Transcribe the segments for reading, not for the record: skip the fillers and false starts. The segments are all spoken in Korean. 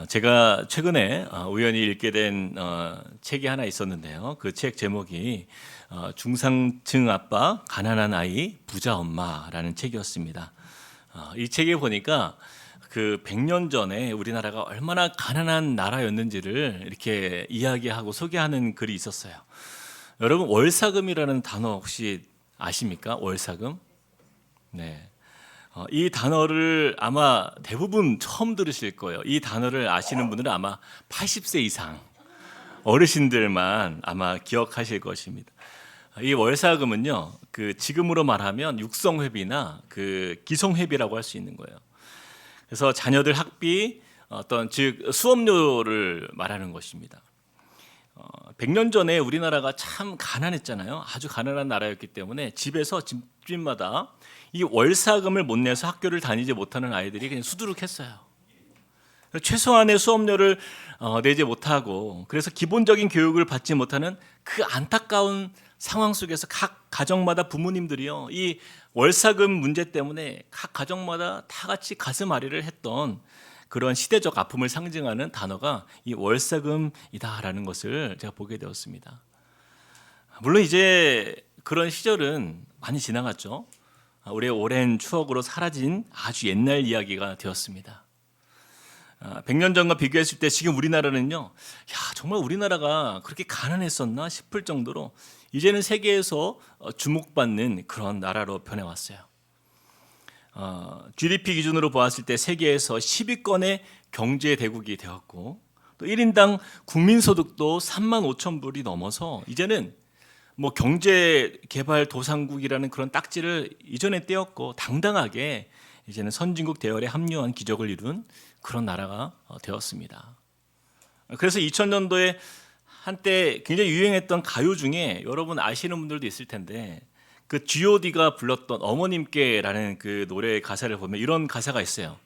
제가 최근에 우연히 읽게 된 책이 하나 있었는데요. 그 책 제목이 중상층 아빠, 가난한 아이, 부자 엄마라는 책이었습니다. 이 책에 보니까 그 100년 전에 우리나라가 얼마나 가난한 나라였는지를 이렇게 이야기하고 소개하는 글이 있었어요. 여러분, 월사금이라는 단어 혹시 아십니까? 월사금? 네. 이 단어를 아마 대부분 처음 들으실 거예요. 이 단어를 아시는 분들은 아마 80세 이상 어르신들만 아마 기억하실 것입니다. 이 월사금은요, 그 지금으로 말하면 육성회비나 그 기성회비라고 할 수 있는 거예요. 그래서 자녀들 학비, 즉 수업료를 말하는 것입니다. 100년 전에 우리나라가 참 가난했잖아요. 아주 가난한 나라였기 때문에 집에서 집집마다 이 월사금을 못 내서 학교를 다니지 못하는 아이들이 그냥 수두룩했어요. 최소한의 수업료를 내지 못하고, 그래서 기본적인 교육을 받지 못하는 그 안타까운 상황 속에서 각 가정마다 부모님들이요, 이 월사금 문제 때문에 각 가정마다 다 같이 가슴 아리를 했던 그런 시대적 아픔을 상징하는 단어가 이 월사금이다라는 것을 제가 보게 되었습니다. 물론 이제 그런 시절은 많이 지나갔죠. 우리의 오랜 추억으로 사라진 아주 옛날 이야기가 되었습니다. 100년 전과 비교했을 때 지금 우리나라는요, 정말 우리나라가 그렇게 가난했었나 싶을 정도로 이제는 세계에서 주목받는 그런 나라로 변해왔어요. GDP 기준으로 보았을 때 세계에서 10위권의 경제 대국이 되었고, 또 1인당 국민소득도 3만 5천 불이 넘어서 이제는 뭐 경제개발도상국이라는 그런 딱지를 이전에 떼었고, 당당하게 이제는 선진국 대열에 합류한 기적을 이룬 그런 나라가 되었습니다. 그래서 2000년도에 한때 굉장히 유행했던 가요 중에 여러분 아시는 분들도 있을 텐데, 그 G.O.D가 불렀던 어머님께라는 그 노래의 가사를 보면 이런 가사가 있어요.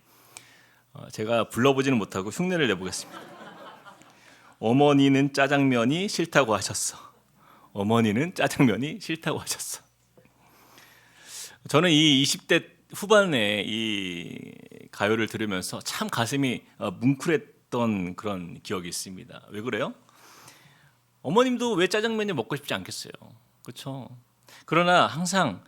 제가 불러보지는 못하고 흉내를 내보겠습니다. 어머니는 짜장면이 싫다고 하셨어. 어머니는 짜장면이 싫다고 하셨어. 저는 이 20대 후반에 이 가요를 들으면서 참 가슴이 뭉클했던 그런 기억이 있습니다. 왜 그래요? 어머님도 왜 짜장면이 먹고 싶지 않겠어요? 그렇죠? 그러나 항상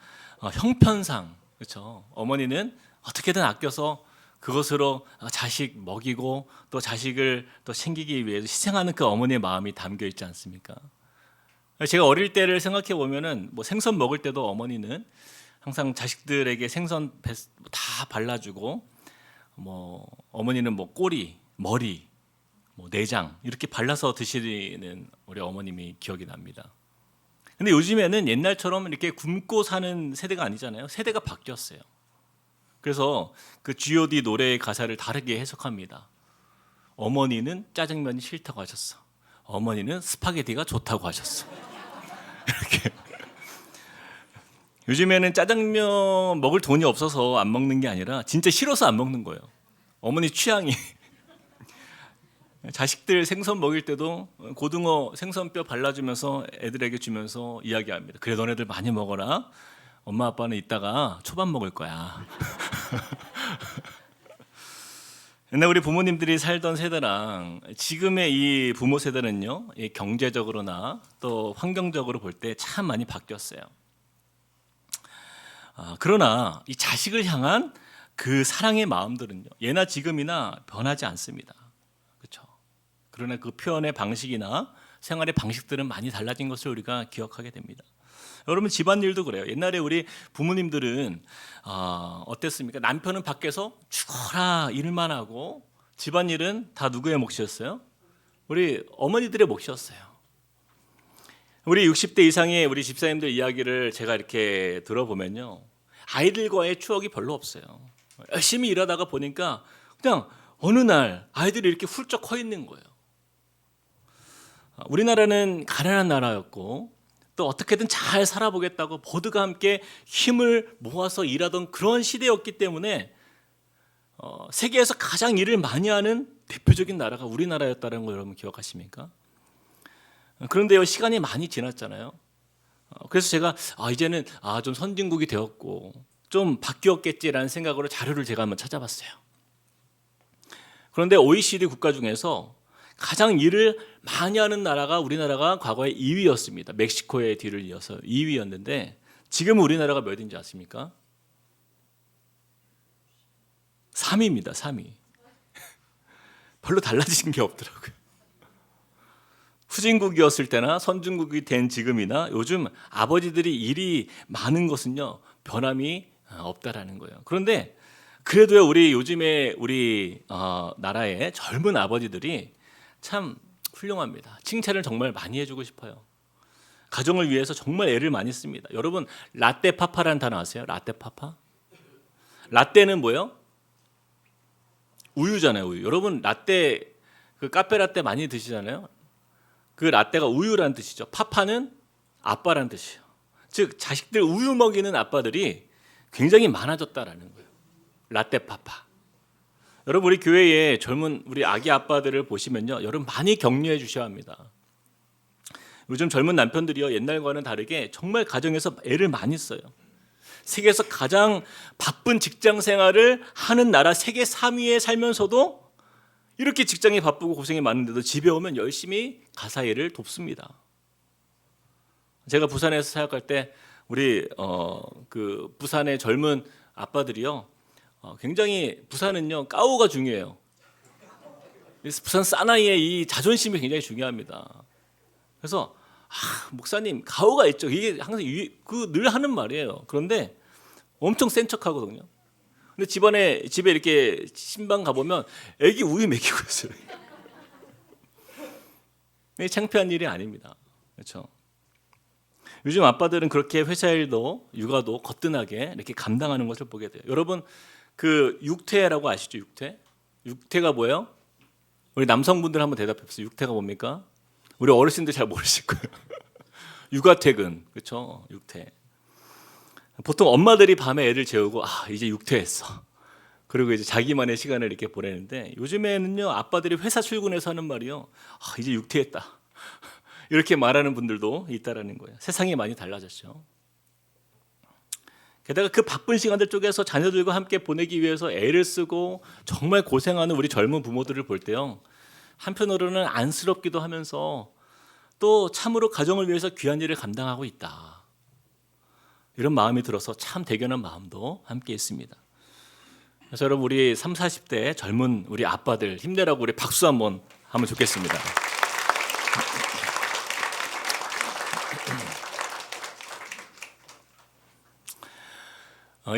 형편상, 그렇죠? 어머니는 어떻게든 아껴서 그것으로 자식 먹이고 또 자식을 또 챙기기 위해서 희생하는 그 어머니의 마음이 담겨 있지 않습니까? 제가 어릴 때를 생각해 보면은 뭐 생선 먹을 때도 어머니는 항상 자식들에게 생선 다 발라주고, 뭐 어머니는 뭐 꼬리, 머리, 뭐 내장 이렇게 발라서 드시는 우리 어머님이 기억이 납니다. 근데 요즘에는 옛날처럼 이렇게 굶고 사는 세대가 아니잖아요. 세대가 바뀌었어요. 그래서 그 G.O.D 노래의 가사를 다르게 해석합니다. 어머니는 짜장면이 싫다고 하셨어. 어머니는 스파게티가 좋다고 하셨어. 이렇게. 요즘에는 짜장면 먹을 돈이 없어서 안 먹는 게 아니라 진짜 싫어서 안 먹는 거예요. 어머니 취향이. 자식들 생선 먹일 때도 고등어 생선뼈 발라주면서 애들에게 주면서 이야기합니다. 그래, 너네들 많이 먹어라. 엄마 아빠는 이따가 초밥 먹을 거야. 옛날 우리 부모님들이 살던 세대랑 지금의 이 부모 세대는요, 이 경제적으로나 또 환경적으로 볼 때 참 많이 바뀌었어요. 그러나 이 자식을 향한 그 사랑의 마음들은요, 예나 지금이나 변하지 않습니다. 그렇죠? 그러나 그 표현의 방식이나 생활의 방식들은 많이 달라진 것을 우리가 기억하게 됩니다. 여러분, 집안일도 그래요. 옛날에 우리 부모님들은 어땠습니까? 남편은 밖에서 죽어라 일만 하고 집안일은 다 누구의 몫이었어요? 우리 어머니들의 몫이었어요. 우리 60대 이상의 우리 집사님들 이야기를 제가 이렇게 들어보면요, 아이들과의 추억이 별로 없어요. 열심히 일하다가 보니까 그냥 어느 날 아이들이 이렇게 훌쩍 커 있는 거예요. 우리나라는 가난한 나라였고, 또 어떻게든 잘 살아보겠다고 모두가 함께 힘을 모아서 일하던 그런 시대였기 때문에 세계에서 가장 일을 많이 하는 대표적인 나라가 우리나라였다는 걸 여러분 기억하십니까? 그런데요, 시간이 많이 지났잖아요. 그래서 제가 이제는 좀 선진국이 되었고 좀 바뀌었겠지라는 생각으로 자료를 제가 한번 찾아봤어요. 그런데 OECD 국가 중에서 가장 일을 많이 하는 나라가 우리나라가 과거에 2위였습니다. 멕시코의 뒤를 이어서 2위였는데 지금 우리나라가 몇 위인지 아십니까? 3위입니다. 3위. 별로 달라진 게 없더라고요. 후진국이었을 때나 선진국이 된 지금이나 요즘 아버지들이 일이 많은 것은요 변함이 없다라는 거예요. 그런데 그래도요 우리 요즘에 우리 나라의 젊은 아버지들이 참 훌륭합니다. 칭찬을 정말 많이 해주고 싶어요. 가정을 위해서 정말 애를 많이 씁니다. 여러분 라떼 파파라는 단어 아세요? 라떼 파파? 라떼는 뭐예요? 우유잖아요. 우유. 여러분 라떼 그 카페 라떼 많이 드시잖아요. 그 라떼가 우유라는 뜻이죠. 파파는 아빠라는 뜻이에요. 즉 자식들 우유 먹이는 아빠들이 굉장히 많아졌다라는 거예요. 라떼 파파. 여러분 우리 교회에 젊은 우리 아기 아빠들을 보시면요, 여러분 많이 격려해 주셔야 합니다. 요즘 젊은 남편들이요 옛날과는 다르게 정말 가정에서 애를 많이 써요. 세계에서 가장 바쁜 직장 생활을 하는 나라 세계 3위에 살면서도 이렇게 직장이 바쁘고 고생이 많은데도 집에 오면 열심히 가사일을 돕습니다. 제가 부산에서 사역할 때 우리 그 부산의 젊은 아빠들이요 굉장히 부산은요 까오가 중요해요. 부산 사나이의 이 자존심이 굉장히 중요합니다. 그래서 목사님 가오가 있죠. 이게 항상 늘 하는 말이에요. 그런데 엄청 센 척하거든요. 근데 집에 이렇게 신방 가보면 애기 우유 먹이고 있어요. 이게 창피한 일이 아닙니다. 그렇죠? 요즘 아빠들은 그렇게 회사 일도 육아도 거뜬하게 이렇게 감당하는 것을 보게 돼요. 여러분 그 육퇴라고 아시죠? 육퇴가 뭐예요? 우리 남성분들 한번 대답해 보세요. 육퇴가 뭡니까? 우리 어르신들 잘 모르실 거예요. 육아퇴근, 그렇죠? 육퇴. 보통 엄마들이 밤에 애를 재우고 이제 육퇴했어. 그리고 이제 자기만의 시간을 이렇게 보내는데 요즘에는요 아빠들이 회사 출근해서 하는 말이요. 이제 육퇴했다. 이렇게 말하는 분들도 있다라는 거예요. 세상이 많이 달라졌죠. 게다가 그 바쁜 시간들 쪽에서 자녀들과 함께 보내기 위해서 애를 쓰고 정말 고생하는 우리 젊은 부모들을 볼 때요. 한편으로는 안쓰럽기도 하면서 또 참으로 가정을 위해서 귀한 일을 감당하고 있다. 이런 마음이 들어서 참 대견한 마음도 함께 있습니다. 그래서 여러분 우리 30, 40대 젊은 우리 아빠들 힘내라고 우리 박수 한번 하면 좋겠습니다.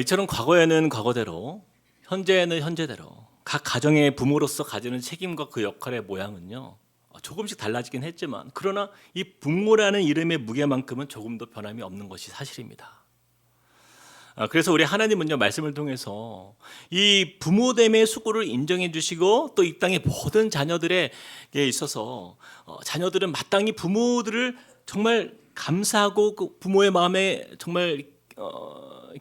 이처럼 과거에는 과거대로 현재는 현재대로 각 가정의 부모로서 가지는 책임과 그 역할의 모양은요 조금씩 달라지긴 했지만 그러나 이 부모라는 이름의 무게만큼은 조금도 변함이 없는 것이 사실입니다. 그래서 우리 하나님은요 말씀을 통해서 이 부모됨의 수고를 인정해 주시고 또 이 땅의 모든 자녀들에게 있어서 자녀들은 마땅히 부모들을 정말 감사하고 그 부모의 마음에 정말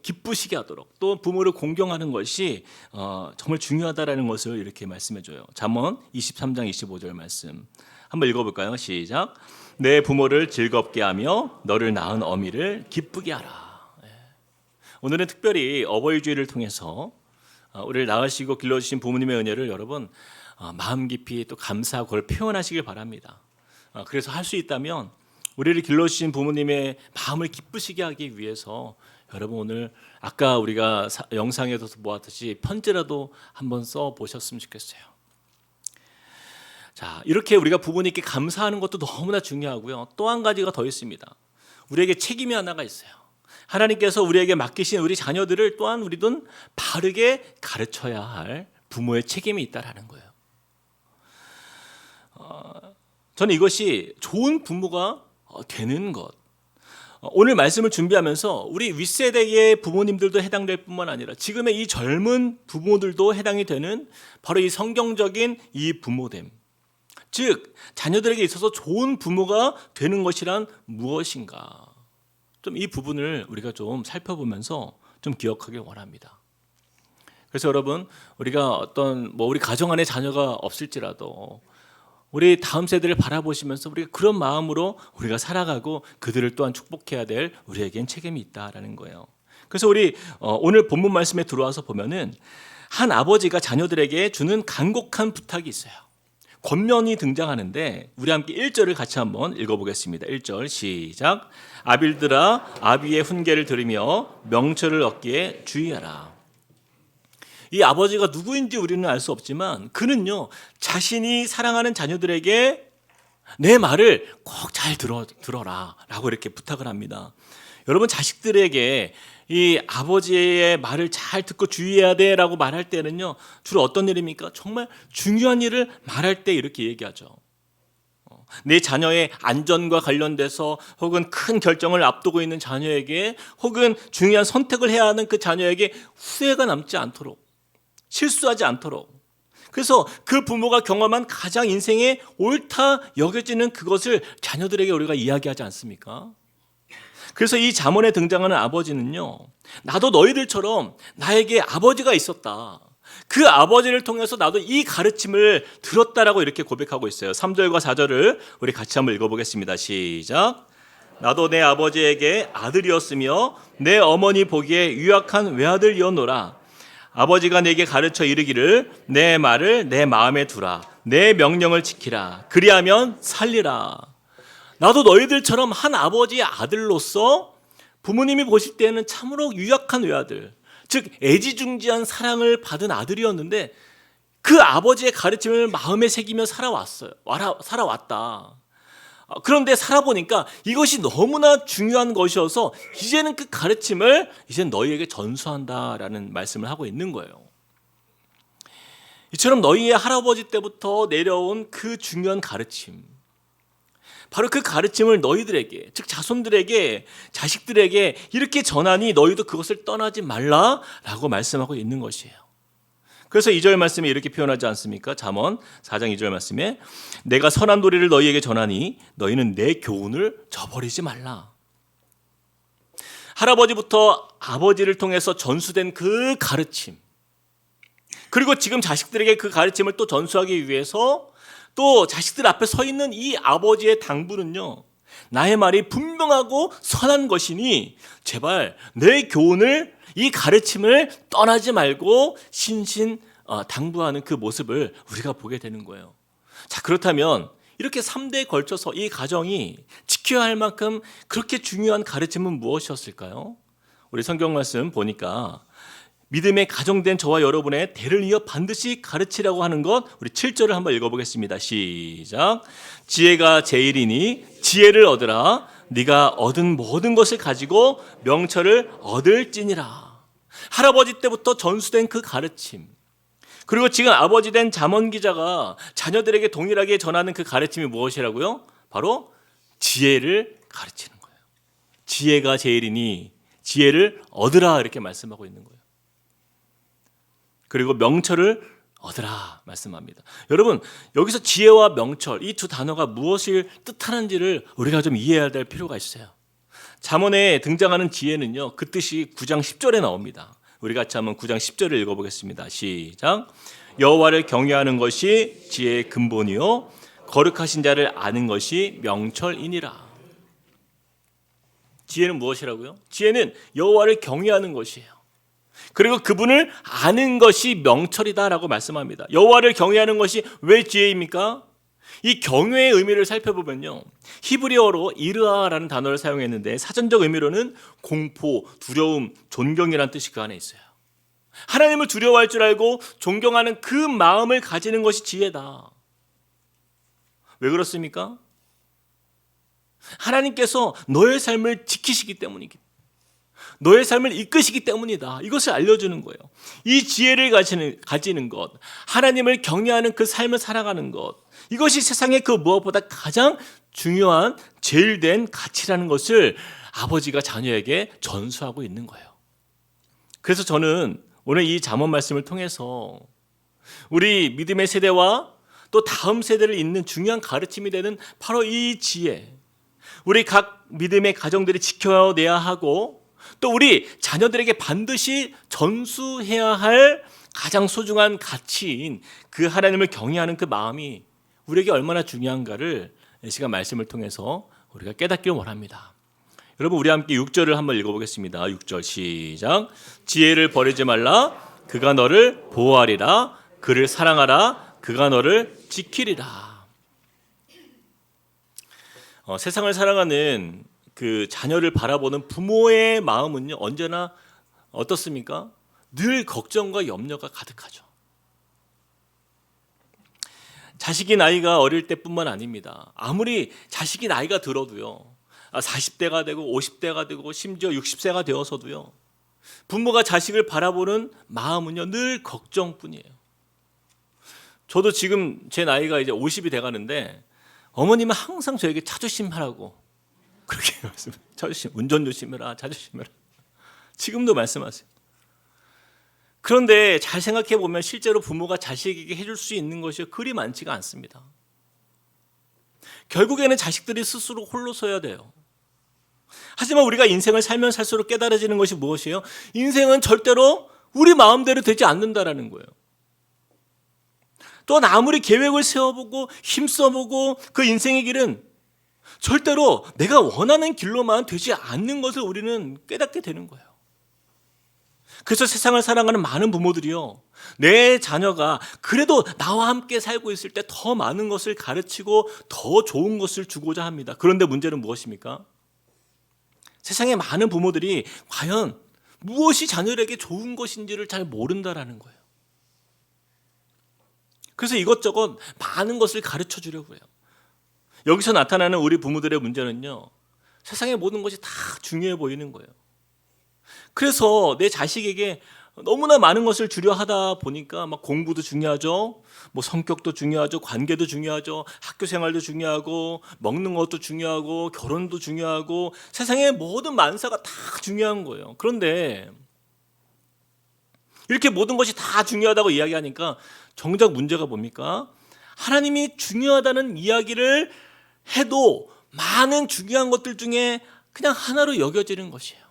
기쁘시게 하도록 또 부모를 공경하는 것이 정말 중요하다라는 것을 이렇게 말씀해 줘요. 잠언 23장 25절 말씀 한번 읽어볼까요? 시작. 내 부모를 즐겁게 하며 너를 낳은 어미를 기쁘게 하라. 오늘은 특별히 어버이 주일을 통해서 우리를 낳으시고 길러주신 부모님의 은혜를 여러분 마음 깊이 또 감사하고 그걸 표현하시길 바랍니다. 그래서 할 수 있다면 우리를 길러주신 부모님의 마음을 기쁘시게 하기 위해서 여러분 오늘 아까 우리가 영상에서 보았듯이 편지라도 한번 써 보셨으면 좋겠어요. 자, 이렇게 우리가 부모님께 감사하는 것도 너무나 중요하고요. 또 한 가지가 더 있습니다. 우리에게 책임이 하나가 있어요. 하나님께서 우리에게 맡기신 우리 자녀들을 또한 우리도 바르게 가르쳐야 할 부모의 책임이 있다라는 거예요. 저는 이것이 좋은 부모가 되는 것. 오늘 말씀을 준비하면서 우리 윗세대의 부모님들도 해당될 뿐만 아니라 지금의 이 젊은 부모들도 해당이 되는 바로 이 성경적인 이 부모됨. 즉 자녀들에게 있어서 좋은 부모가 되는 것이란 무엇인가? 좀 이 부분을 우리가 좀 살펴보면서 좀 기억하길 원합니다. 그래서 여러분 우리가 우리 가정 안에 자녀가 없을지라도 우리 다음 세대를 바라보시면서 우리가 그런 마음으로 우리가 살아가고 그들을 또한 축복해야 될 우리에겐 책임이 있다라는 거예요. 그래서 우리 오늘 본문 말씀에 들어와서 보면은 한 아버지가 자녀들에게 주는 간곡한 부탁이 있어요. 권면이 등장하는데 우리 함께 1절을 같이 한번 읽어보겠습니다. 1절 시작. 아빌들아 아비의 훈계를 들으며 명철을 얻기에 주의하라. 이 아버지가 누구인지 우리는 알 수 없지만 그는요, 자신이 사랑하는 자녀들에게 내 말을 꼭 잘 들어라 라고 이렇게 부탁을 합니다. 여러분, 자식들에게 이 아버지의 말을 잘 듣고 주의해야 돼 라고 말할 때는요, 주로 어떤 일입니까? 정말 중요한 일을 말할 때 이렇게 얘기하죠. 내 자녀의 안전과 관련돼서 혹은 큰 결정을 앞두고 있는 자녀에게 혹은 중요한 선택을 해야 하는 그 자녀에게 후회가 남지 않도록, 실수하지 않도록, 그래서 그 부모가 경험한 가장 인생에 옳다 여겨지는 그것을 자녀들에게 우리가 이야기하지 않습니까? 그래서 이 잠언에 등장하는 아버지는요, 나도 너희들처럼 나에게 아버지가 있었다, 그 아버지를 통해서 나도 이 가르침을 들었다라고 이렇게 고백하고 있어요. 3절과 4절을 우리 같이 한번 읽어보겠습니다. 시작. 나도 내 아버지에게 아들이었으며 내 어머니 보기에 유약한 외아들이었노라. 아버지가 내게 가르쳐 이르기를 내 말을 내 마음에 두라, 내 명령을 지키라, 그리하면 살리라. 나도 너희들처럼 한 아버지의 아들로서 부모님이 보실 때는 참으로 유약한 외아들, 즉 애지중지한 사랑을 받은 아들이었는데 그 아버지의 가르침을 마음에 새기며 살아왔다. 그런데 살아보니까 이것이 너무나 중요한 것이어서 이제는 그 가르침을 이제는 너희에게 전수한다라는 말씀을 하고 있는 거예요. 이처럼 너희의 할아버지 때부터 내려온 그 중요한 가르침, 바로 그 가르침을 너희들에게, 즉 자손들에게, 자식들에게 이렇게 전하니 너희도 그것을 떠나지 말라라고 말씀하고 있는 것이에요. 그래서 2절 말씀에 이렇게 표현하지 않습니까? 잠언 4장 2절 말씀에 내가 선한 도리를 너희에게 전하니 너희는 내 교훈을 저버리지 말라. 할아버지부터 아버지를 통해서 전수된 그 가르침, 그리고 지금 자식들에게 그 가르침을 또 전수하기 위해서 또 자식들 앞에 서 있는 이 아버지의 당부는요, 나의 말이 분명하고 선한 것이니 제발 내 교훈을, 이 가르침을 떠나지 말고 당부하는 그 모습을 우리가 보게 되는 거예요. 자, 그렇다면 이렇게 3대에 걸쳐서 이 가정이 지켜야 할 만큼 그렇게 중요한 가르침은 무엇이었을까요? 우리 성경 말씀 보니까 믿음에 가정된 저와 여러분의 대를 이어 반드시 가르치라고 하는 것, 우리 7절을 한번 읽어보겠습니다. 시작. 지혜가 제일이니 지혜를 얻으라. 네가 얻은 모든 것을 가지고 명철을 얻을지니라. 할아버지 때부터 전수된 그 가르침, 그리고 지금 아버지 된 잠언 기자가 자녀들에게 동일하게 전하는 그 가르침이 무엇이라고요? 바로 지혜를 가르치는 거예요. 지혜가 제일이니 지혜를 얻으라 이렇게 말씀하고 있는 거예요. 그리고 명철을 얻으라 말씀합니다. 여러분, 여기서 지혜와 명철, 이 두 단어가 무엇을 뜻하는지를 우리가 좀 이해해야 될 필요가 있어요. 잠언에 등장하는 지혜는요, 그 뜻이 9장 10절에 나옵니다. 우리 같이 한번 9장 10절을 읽어보겠습니다. 시작. 여호와를 경외하는 것이 지혜의 근본이요 거룩하신 자를 아는 것이 명철이니라. 지혜는 무엇이라고요? 지혜는 여호와를 경외하는 것이에요. 그리고 그분을 아는 것이 명철이다라고 말씀합니다. 여호와를 경외하는 것이 왜 지혜입니까? 이 경외의 의미를 살펴보면요, 히브리어로 이르아라는 단어를 사용했는데 사전적 의미로는 공포, 두려움, 존경이라는 뜻이 그 안에 있어요. 하나님을 두려워할 줄 알고 존경하는 그 마음을 가지는 것이 지혜다. 왜 그렇습니까? 하나님께서 너의 삶을 지키시기 때문이기, 너의 삶을 이끄시기 때문이다. 이것을 알려주는 거예요. 이 지혜를 가지는 것, 하나님을 경외하는 그 삶을 살아가는 것, 이것이 세상의 그 무엇보다 가장 중요한 제일된 가치라는 것을 아버지가 자녀에게 전수하고 있는 거예요. 그래서 저는 오늘 이 잠언 말씀을 통해서 우리 믿음의 세대와 또 다음 세대를 잇는 중요한 가르침이 되는 바로 이 지혜, 우리 각 믿음의 가정들이 지켜내야 하고 또 우리 자녀들에게 반드시 전수해야 할 가장 소중한 가치인 그 하나님을 경외하는 그 마음이 우리에게 얼마나 중요한가를 이 시간 말씀을 통해서 우리가 깨닫기를 원합니다. 여러분, 우리 함께 6절을 한번 읽어보겠습니다. 6절 시작. 지혜를 버리지 말라. 그가 너를 보호하리라. 그를 사랑하라. 그가 너를 지키리라. 세상을 살아가는 그 자녀를 바라보는 부모의 마음은요, 언제나 어떻습니까? 늘 걱정과 염려가 가득하죠. 자식이 나이가 어릴 때뿐만 아닙니다. 아무리 자식이 나이가 들어도요, 40대가 되고 50대가 되고 심지어 60세가 되어서도요, 부모가 자식을 바라보는 마음은요, 늘 걱정뿐이에요. 저도 지금 제 나이가 이제 50이 돼가는데 어머님은 항상 저에게 자조심하라고 그렇게 말씀해요. 자조심, 운전 조심해라, 자조심해라. 지금도 말씀하세요. 그런데 잘 생각해 보면 실제로 부모가 자식에게 해줄 수 있는 것이 그리 많지가 않습니다. 결국에는 자식들이 스스로 홀로 서야 돼요. 하지만 우리가 인생을 살면 살수록 깨달아지는 것이 무엇이에요? 인생은 절대로 우리 마음대로 되지 않는다라는 거예요. 또한 아무리 계획을 세워보고 힘써보고 그 인생의 길은 절대로 내가 원하는 길로만 되지 않는 것을 우리는 깨닫게 되는 거예요. 그래서 세상을 살아가는 많은 부모들이요, 내 자녀가 그래도 나와 함께 살고 있을 때 더 많은 것을 가르치고 더 좋은 것을 주고자 합니다. 그런데 문제는 무엇입니까? 세상에 많은 부모들이 과연 무엇이 자녀에게 좋은 것인지를 잘 모른다라는 거예요. 그래서 이것저것 많은 것을 가르쳐 주려고 해요. 여기서 나타나는 우리 부모들의 문제는요, 세상의 모든 것이 다 중요해 보이는 거예요. 그래서 내 자식에게 너무나 많은 것을 주려 하다 보니까 막 공부도 중요하죠, 뭐 성격도 중요하죠, 관계도 중요하죠, 학교 생활도 중요하고, 먹는 것도 중요하고, 결혼도 중요하고, 세상의 모든 만사가 다 중요한 거예요. 그런데 이렇게 모든 것이 다 중요하다고 이야기하니까 정작 문제가 뭡니까? 하나님이 중요하다는 이야기를 해도 많은 중요한 것들 중에 그냥 하나로 여겨지는 것이에요.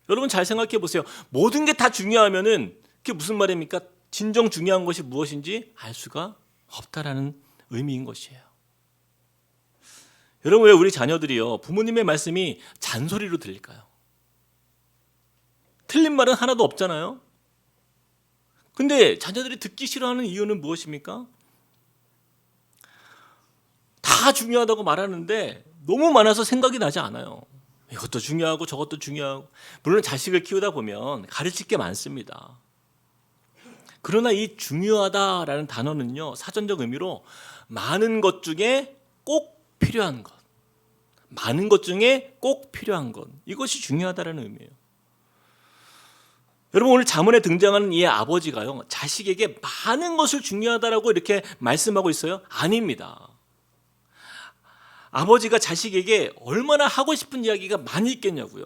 여러분 잘 생각해 보세요. 모든 게 다 중요하면은 그게 무슨 말입니까? 진정 중요한 것이 무엇인지 알 수가 없다라는 의미인 것이에요. 여러분, 왜 우리 자녀들이요, 부모님의 말씀이 잔소리로 들릴까요? 틀린 말은 하나도 없잖아요. 근데 자녀들이 듣기 싫어하는 이유는 무엇입니까? 다 중요하다고 말하는데 너무 많아서 생각이 나지 않아요. 이것도 중요하고 저것도 중요하고. 물론 자식을 키우다 보면 가르칠 게 많습니다. 그러나 이 중요하다라는 단어는요, 사전적 의미로 많은 것 중에 꼭 필요한 것, 많은 것 중에 꼭 필요한 것, 이것이 중요하다라는 의미예요. 여러분, 오늘 잠언에 등장하는 이 아버지가요, 자식에게 많은 것을 중요하다라고 이렇게 말씀하고 있어요? 아닙니다. 아버지가 자식에게 얼마나 하고 싶은 이야기가 많이 있겠냐고요.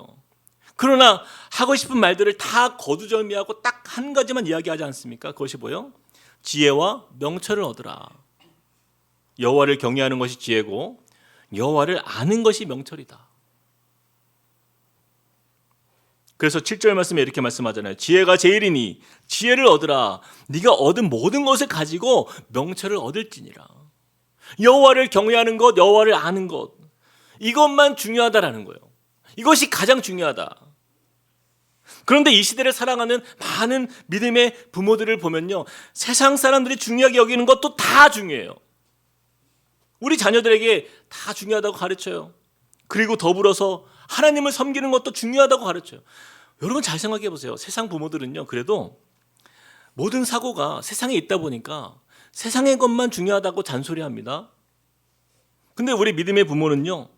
그러나 하고 싶은 말들을 다 거두절미하고 딱 한 가지만 이야기하지 않습니까? 그것이 뭐예요? 지혜와 명철을 얻으라. 여호와를 경외하는 것이 지혜고 여호와를 아는 것이 명철이다. 그래서 7절 말씀에 이렇게 말씀하잖아요. 지혜가 제일이니 지혜를 얻으라. 네가 얻은 모든 것을 가지고 명철을 얻을지니라. 여호와를 경외하는 것, 여호와를 아는 것, 이것만 중요하다라는 거예요. 이것이 가장 중요하다. 그런데 이 시대를 살아가는 많은 믿음의 부모들을 보면요, 세상 사람들이 중요하게 여기는 것도 다 중요해요. 우리 자녀들에게 다 중요하다고 가르쳐요. 그리고 더불어서 하나님을 섬기는 것도 중요하다고 가르쳐요. 여러분 잘 생각해 보세요. 세상 부모들은요, 그래도 모든 사고가 세상에 있다 보니까 세상의 것만 중요하다고 잔소리합니다. 근데 우리 믿음의 부모는요,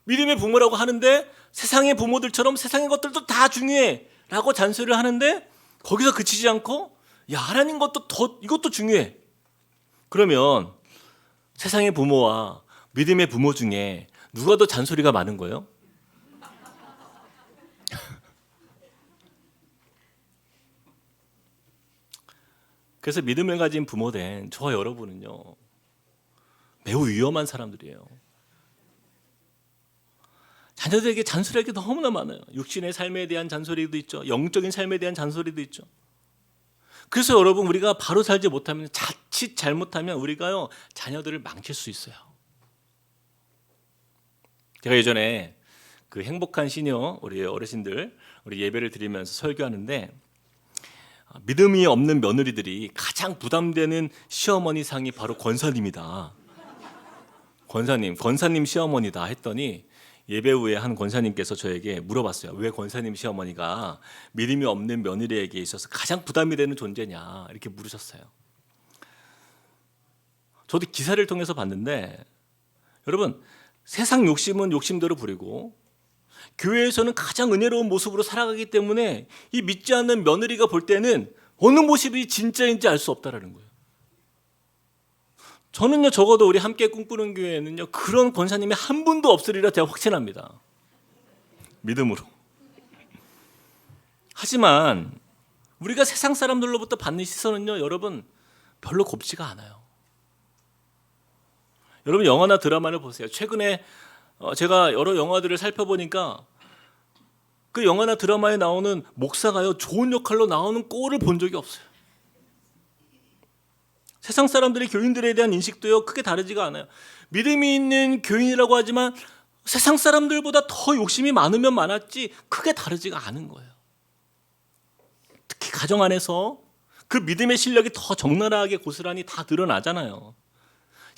믿음의 부모라고 하는데 세상의 부모들처럼 세상의 것들도 다 중요해 라고 잔소리를 하는데 거기서 그치지 않고, 야, 하나님 것도 이것도 중요해. 그러면 세상의 부모와 믿음의 부모 중에 누가 더 잔소리가 많은 거예요? 그래서 믿음을 가진 부모된 저와 여러분은요, 매우 위험한 사람들이에요. 자녀들에게 잔소리할 게 너무나 많아요. 육신의 삶에 대한 잔소리도 있죠. 영적인 삶에 대한 잔소리도 있죠. 그래서 여러분, 우리가 바로 살지 못하면, 자칫 잘못하면 우리가요, 자녀들을 망칠 수 있어요. 제가 예전에 그 행복한 시녀 우리 어르신들 우리 예배를 드리면서 설교하는데 믿음이 없는 며느리들이 가장 부담되는 시어머니 상이 바로 권사님이다. 권사님 시어머니다 했더니 예배 후에 한 권사님께서 저에게 물어봤어요. 왜 권사님 시어머니가 믿음이 없는 며느리에게 있어서 가장 부담이 되는 존재냐 이렇게 물으셨어요. 저도 기사를 통해서 봤는데 여러분 세상 욕심은 욕심대로 부리고 교회에서는 가장 은혜로운 모습으로 살아가기 때문에 이 믿지 않는 며느리가 볼 때는 어느 모습이 진짜인지 알 수 없다라는 거예요. 저는요 적어도 우리 함께 꿈꾸는 교회에는요 그런 권사님이 한 분도 없으리라 제가 확신합니다. 믿음으로. 하지만 우리가 세상 사람들로부터 받는 시선은요 여러분 별로 곱지가 않아요. 여러분 영화나 드라마를 보세요. 최근에 제가 여러 영화들을 살펴보니까 그 영화나 드라마에 나오는 목사가요 좋은 역할로 나오는 꼴을 본 적이 없어요. 세상 사람들이 교인들에 대한 인식도요 크게 다르지가 않아요. 믿음이 있는 교인이라고 하지만 세상 사람들보다 더 욕심이 많으면 많았지 크게 다르지가 않은 거예요. 특히 가정 안에서 그 믿음의 실력이 더 적나라하게 고스란히 다 드러나잖아요.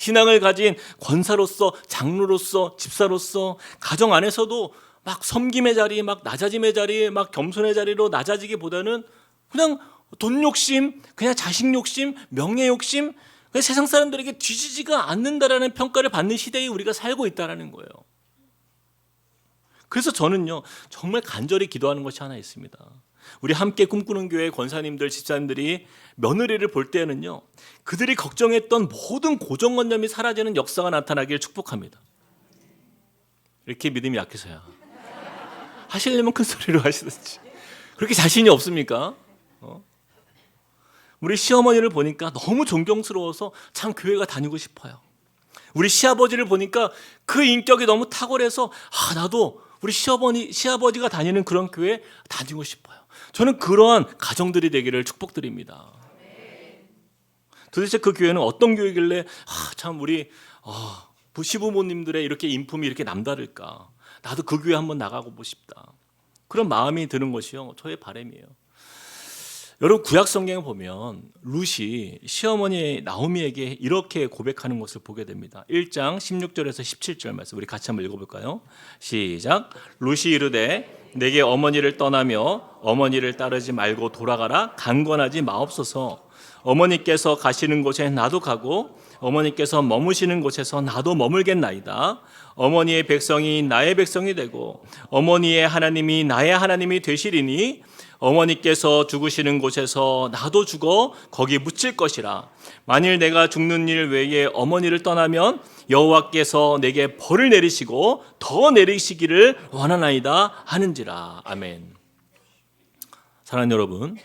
신앙을 가진 권사로서, 장로로서, 집사로서 가정 안에서도 막 섬김의 자리, 막 낮아짐의 자리, 막 겸손의 자리로 낮아지기보다는 그냥 돈 욕심, 그냥 자식 욕심, 명예 욕심, 세상 사람들에게 뒤지지가 않는다라는 평가를 받는 시대에 우리가 살고 있다는 거예요. 그래서 저는요 정말 간절히 기도하는 것이 하나 있습니다. 우리 함께 꿈꾸는 교회 권사님들, 집사님들이 며느리를 볼 때는요 그들이 걱정했던 모든 고정관념이 사라지는 역사가 나타나길 축복합니다. 이렇게 믿음이 약해서야 하시려면 큰 소리로 하시든지. 그렇게 자신이 없습니까? 우리 시어머니를 보니까 너무 존경스러워서 참 교회가 다니고 싶어요. 우리 시아버지를 보니까 그 인격이 너무 탁월해서 나도 우리 시아버지가 다니는 그런 교회 다니고 싶어요. 저는 그러한 가정들이 되기를 축복드립니다. 도대체 그 교회는 어떤 교회길래 참 우리 시부모님들의 이렇게 인품이 이렇게 남다를까? 나도 그 교회 한번 나가고 싶다. 그런 마음이 드는 것이요 저의 바람이에요. 여러분 구약 성경에 보면 룻이 시어머니 나오미에게 이렇게 고백하는 것을 보게 됩니다. 1장 16절에서 17절 말씀 우리 같이 한번 읽어볼까요? 시작. 룻이 이르되 내게 어머니를 떠나며 어머니를 따르지 말고 돌아가라. 강권하지 마옵소서. 어머니께서 가시는 곳에 나도 가고 어머니께서 머무시는 곳에서 나도 머물겠나이다. 어머니의 백성이 나의 백성이 되고 어머니의 하나님이 나의 하나님이 되시리니 어머니께서 죽으시는 곳에서 나도 죽어 거기 묻힐 것이라. 만일 내가 죽는 일 외에 어머니를 떠나면 여호와께서 내게 벌을 내리시고 더 내리시기를 원하나이다 하는지라. 아멘. 사랑하는 여러분,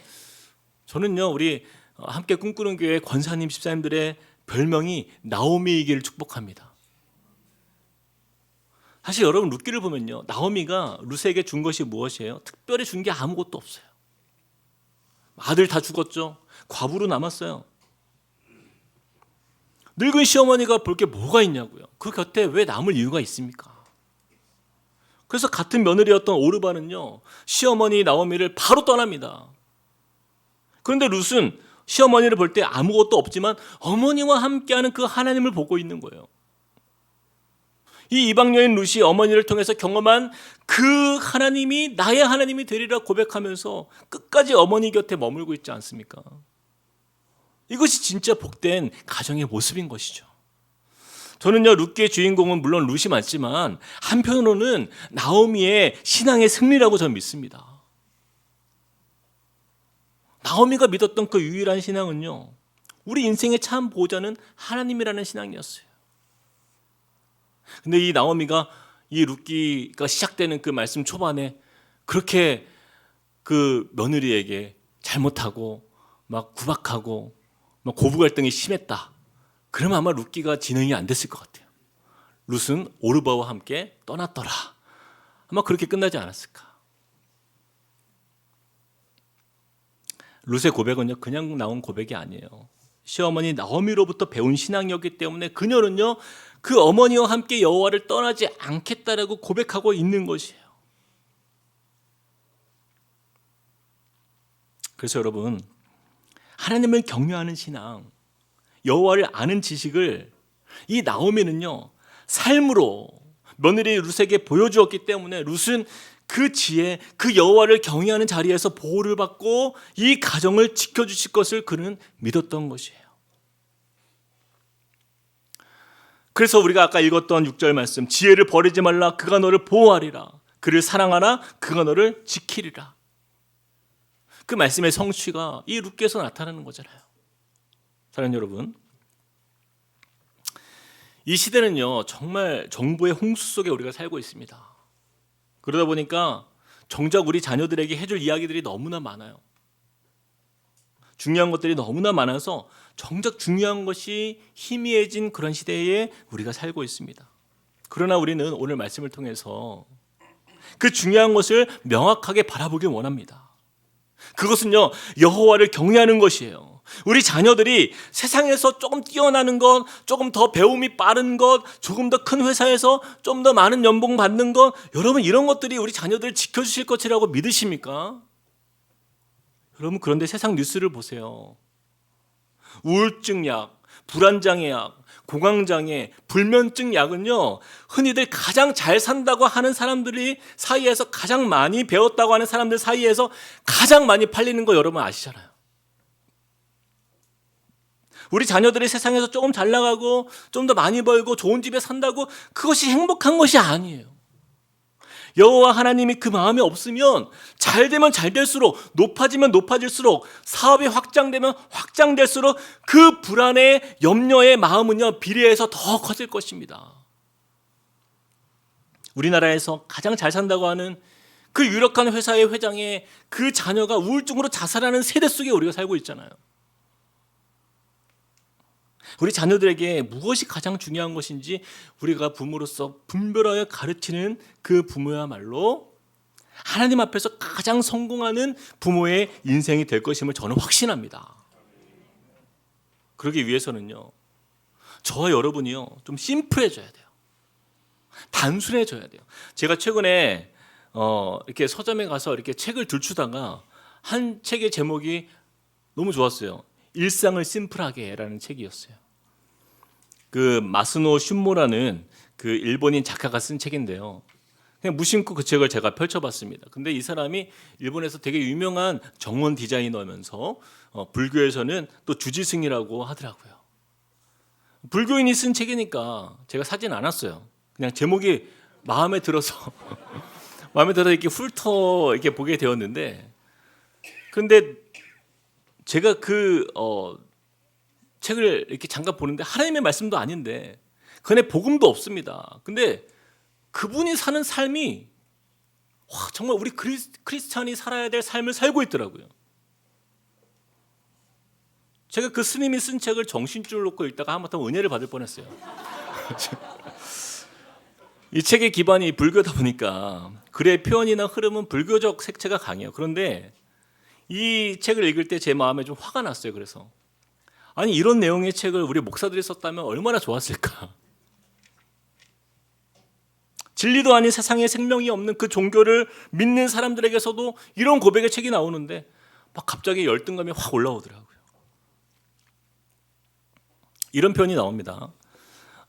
저는요 우리 함께 꿈꾸는 교회 권사님 집사님들의 별명이 나오미이기를 축복합니다. 사실 여러분 룻기를 보면요 나오미가 룻에게 준 것이 무엇이에요? 특별히 준 게 아무것도 없어요. 아들 다 죽었죠. 과부로 남았어요. 늙은 시어머니가 볼 게 뭐가 있냐고요. 그 곁에 왜 남을 이유가 있습니까? 그래서 같은 며느리였던 오르바는요 시어머니 나오미를 바로 떠납니다. 그런데 룻은 시어머니를 볼 때 아무것도 없지만 어머니와 함께하는 그 하나님을 보고 있는 거예요. 이 이방 여인 룻이 어머니를 통해서 경험한 그 하나님이 나의 하나님이 되리라 고백하면서 끝까지 어머니 곁에 머물고 있지 않습니까? 이것이 진짜 복된 가정의 모습인 것이죠. 저는요 룻기의 주인공은 물론 룻이 맞지만 한편으로는 나오미의 신앙의 승리라고 저는 믿습니다. 나오미가 믿었던 그 유일한 신앙은요 우리 인생의 참 보호자는 하나님이라는 신앙이었어요. 근데 이 나오미가 이 룻기가 시작되는 그 말씀 초반에 그렇게 그 며느리에게 잘못하고 막 구박하고 막 고부 갈등이 심했다. 그러면 아마 룻기가 진행이 안 됐을 것 같아요. 룻은 오르바와 함께 떠났더라. 아마 그렇게 끝나지 않았을까. 룻의 고백은요 그냥 나온 고백이 아니에요. 시어머니 나오미로부터 배운 신앙이었기 때문에 그녀는요 그 어머니와 함께 여호와를 떠나지 않겠다라고 고백하고 있는 것이에요. 그래서 여러분, 하나님을 경외하는 신앙, 여호와를 아는 지식을 이 나오미는요 삶으로 며느리 룻에게 보여주었기 때문에 룻은 그 지혜, 그 여호와를 경외하는 자리에서 보호를 받고 이 가정을 지켜주실 것을 그는 믿었던 것이에요. 그래서 우리가 아까 읽었던 6절 말씀, 지혜를 버리지 말라, 그가 너를 보호하리라. 그를 사랑하라, 그가 너를 지키리라. 그 말씀의 성취가 이 룻께서 나타나는 거잖아요. 사랑하는 여러분, 이 시대는요 정말 정보의 홍수 속에 우리가 살고 있습니다. 그러다 보니까 정작 우리 자녀들에게 해줄 이야기들이 너무나 많아요. 중요한 것들이 너무나 많아서 정작 중요한 것이 희미해진 그런 시대에 우리가 살고 있습니다. 그러나 우리는 오늘 말씀을 통해서 그 중요한 것을 명확하게 바라보길 원합니다. 그것은요 여호와를 경외하는 것이에요. 우리 자녀들이 세상에서 조금 뛰어나는 것, 조금 더 배움이 빠른 것, 조금 더 큰 회사에서 좀 더 많은 연봉 받는 것, 여러분 이런 것들이 우리 자녀들을 지켜주실 것이라고 믿으십니까? 여러분 그런데 세상 뉴스를 보세요. 우울증 약, 불안장애 약, 공황장애, 불면증 약은요 흔히들 가장 잘 산다고 하는 사람들이 사이에서 가장 많이 배웠다고 하는 사람들 사이에서 가장 많이 팔리는 거 여러분 아시잖아요. 우리 자녀들이 세상에서 조금 잘 나가고 좀 더 많이 벌고 좋은 집에 산다고 그것이 행복한 것이 아니에요. 여호와 하나님이 그 마음에 없으면 잘 되면 잘 될수록, 높아지면 높아질수록, 사업이 확장되면 확장될수록 그 불안의 염려의 마음은요 비례해서 더 커질 것입니다. 우리나라에서 가장 잘 산다고 하는 그 유력한 회사의 회장의 그 자녀가 우울증으로 자살하는 세대 속에 우리가 살고 있잖아요. 우리 자녀들에게 무엇이 가장 중요한 것인지 우리가 부모로서 분별하여 가르치는 그 부모야말로 하나님 앞에서 가장 성공하는 부모의 인생이 될 것임을 저는 확신합니다. 그러기 위해서는요 저와 여러분이요 좀 심플해져야 돼요. 단순해져야 돼요. 제가 최근에 이렇게 서점에 가서 이렇게 책을 들추다가 한 책의 제목이 너무 좋았어요. 일상을 심플하게라는 책이었어요. 그 마스노 슌모라는 그 일본인 작가가 쓴 책인데요. 그냥 무심코 그 책을 제가 펼쳐봤습니다. 근데 이 사람이 일본에서 되게 유명한 정원 디자이너면서 불교에서는 또 주지승이라고 하더라고요. 불교인이 쓴 책이니까 제가 사진 않았어요. 그냥 제목이 마음에 들어서 이렇게 훑어 이렇게 보게 되었는데, 근데 제가 그 책을 이렇게 잠깐 보는데 하나님의 말씀도 아닌데 그 안에 복음도 없습니다. 근데 그분이 사는 삶이 정말 우리 크리스찬이 살아야 될 삶을 살고 있더라고요. 제가 그 스님이 쓴 책을 정신줄 놓고 읽다가 한번 은혜를 받을 뻔했어요. 이 책의 기반이 불교다 보니까 글의 표현이나 흐름은 불교적 색채가 강해요. 그런데 이 책을 읽을 때 제 마음에 좀 화가 났어요. 그래서 아니 이런 내용의 책을 우리 목사들이 썼다면 얼마나 좋았을까. 진리도 아닌 세상에 생명이 없는 그 종교를 믿는 사람들에게서도 이런 고백의 책이 나오는데 막 갑자기 열등감이 확 올라오더라고요. 이런 표현이 나옵니다.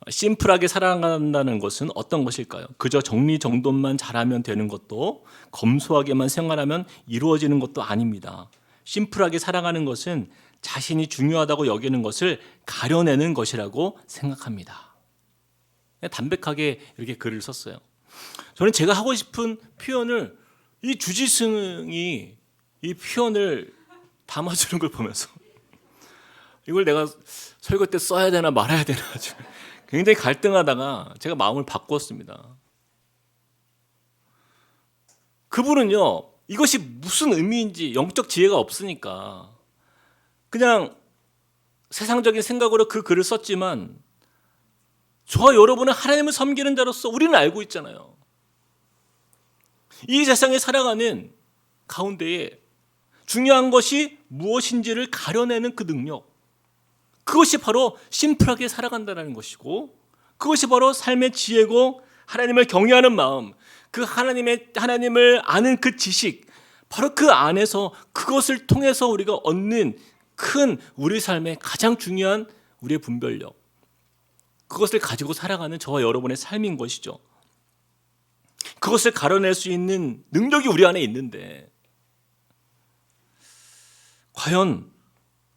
심플하게 살아간다는 것은 어떤 것일까요? 그저 정리정돈만 잘하면 되는 것도, 검소하게만 생활하면 이루어지는 것도 아닙니다. 심플하게 살아가는 것은 자신이 중요하다고 여기는 것을 가려내는 것이라고 생각합니다. 담백하게 이렇게 글을 썼어요. 저는 제가 하고 싶은 표현을 이 주지승이 이 표현을 담아주는 걸 보면서 이걸 내가 설교 때 써야 되나 말아야 되나 굉장히 갈등하다가 제가 마음을 바꿨습니다. 그분은요 이것이 무슨 의미인지 영적 지혜가 없으니까 그냥 세상적인 생각으로 그 글을 썼지만 저와 여러분은 하나님을 섬기는 자로서 우리는 알고 있잖아요. 이 세상에 살아가는 가운데에 중요한 것이 무엇인지를 가려내는 그 능력, 그것이 바로 심플하게 살아간다는 것이고, 그것이 바로 삶의 지혜고 하나님을 경외하는 마음, 그 하나님을 아는 그 지식, 바로 그 안에서 그것을 통해서 우리가 얻는 큰 우리 삶의 가장 중요한 우리의 분별력, 그것을 가지고 살아가는 저와 여러분의 삶인 것이죠. 그것을 가려낼 수 있는 능력이 우리 안에 있는데 과연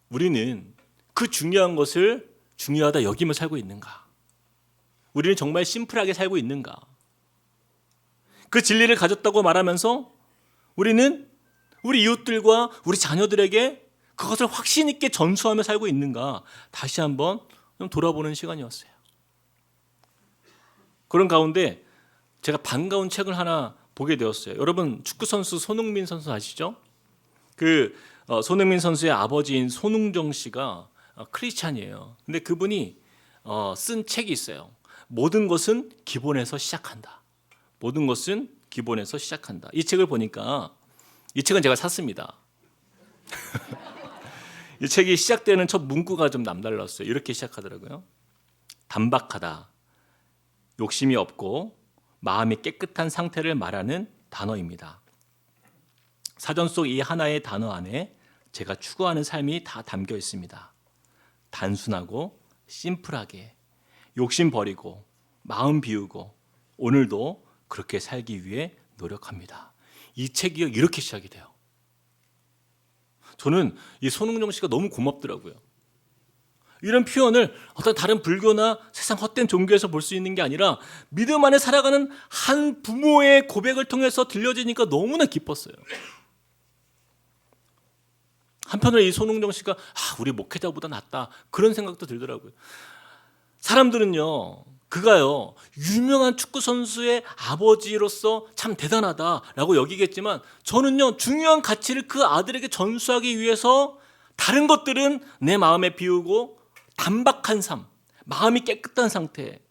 우리는 그 중요한 것을 중요하다 여기며 살고 있는가? 우리는 정말 심플하게 살고 있는가? 그 진리를 가졌다고 말하면서 우리는 우리 이웃들과 우리 자녀들에게 그것을 확신 있게 전수하며 살고 있는가? 다시 한번 좀 돌아보는 시간이었어요. 그런 가운데 제가 반가운 책을 하나 보게 되었어요. 여러분 축구 선수 손흥민 선수 아시죠? 손흥민 선수의 아버지인 손흥정 씨가 크리스찬이에요. 근데 그분이 쓴 책이 있어요. 모든 것은 기본에서 시작한다. 모든 것은 기본에서 시작한다. 이 책을 보니까 이 책은 제가 샀습니다. 이 책이 시작되는 첫 문구가 좀 남달랐어요. 이렇게 시작하더라고요. 단박하다, 욕심이 없고 마음이 깨끗한 상태를 말하는 단어입니다. 사전 속 이 하나의 단어 안에 제가 추구하는 삶이 다 담겨 있습니다. 단순하고 심플하게 욕심 버리고 마음 비우고 오늘도 그렇게 살기 위해 노력합니다. 이 책이 이렇게 시작이 돼요. 저는 이 손흥정 씨가 너무 고맙더라고요. 이런 표현을 어떤 다른 불교나 세상 헛된 종교에서 볼 수 있는 게 아니라 믿음 안에 살아가는 한 부모의 고백을 통해서 들려지니까 너무나 기뻤어요. 한편으로 이 손흥정 씨가 우리 목회자보다 낫다 그런 생각도 들더라고요. 사람들은요, 그가요 유명한 축구 선수의 아버지로서 참 대단하다라고 여기겠지만 저는요 중요한 가치를 그 아들에게 전수하기 위해서 다른 것들은 내 마음에 비우고 단박한 삶, 마음이 깨끗한 상태,